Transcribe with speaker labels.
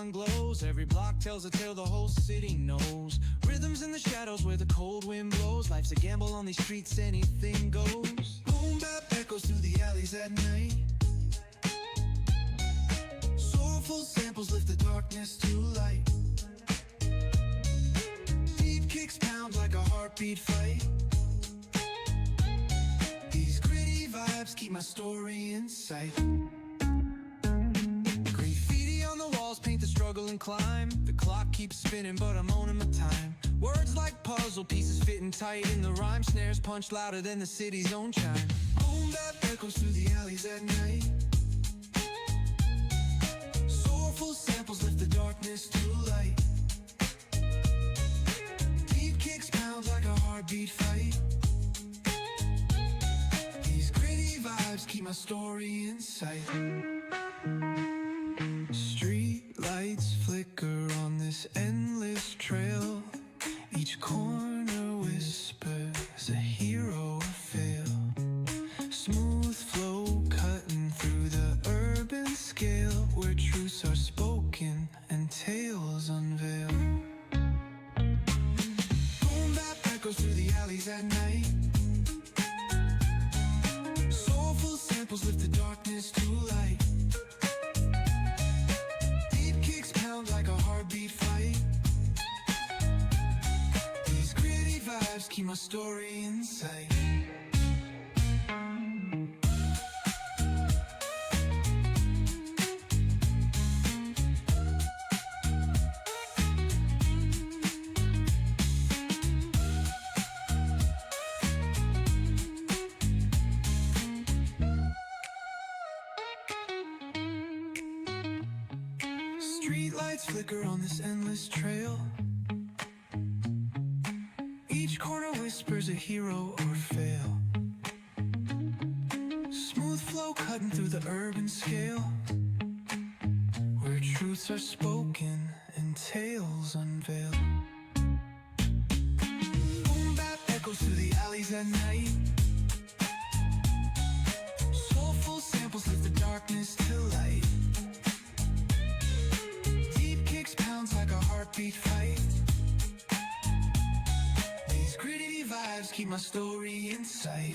Speaker 1: neon glows. Every block tells a tale the whole city knows. Rhythms in the shadows where the cold wind blows. Life's a gamble on these streets, anything goes. Boom bap echoes through the alleys at night. Soulful samples lift the darkness to light. Deep kicks pound like a heartbeat fight. These gritty vibes keep my story in sight. Graffiti on the walls paint the struggle and climb. The clock keeps spinning but I'm owning my time. Words like puzzle pieces fitting tight in the rhyme. Snares punch louder than the city's own chime. Boom bap echoes through the alleys at night. Soulful samples lift the darkness to light. Deep kicks pound like a heartbeat fight. These gritty vibes keep my story in sight. Street lights flicker on this endless trail. Each corner whispers a hero or fail. Smooth flow cutting through the urban scale, where truths are spoken and tales unveil. Boom bap echoes through the alleys at night. Soulful samples lift the darkness to light. Deep kicks pound like a heartbeat fight. These gritty vibes keep my story in sight. Streetlights flicker on this endless trail. Each corner whispers a hero or fail. Smooth flow cutting through the urban scale, where truths are spoken and tales unveil. Boom bap echoes through the alleys at night. Soulful samples lift the darkness to light. Pounds like a heartbeat fight. These gritty vibes keep my story in sight.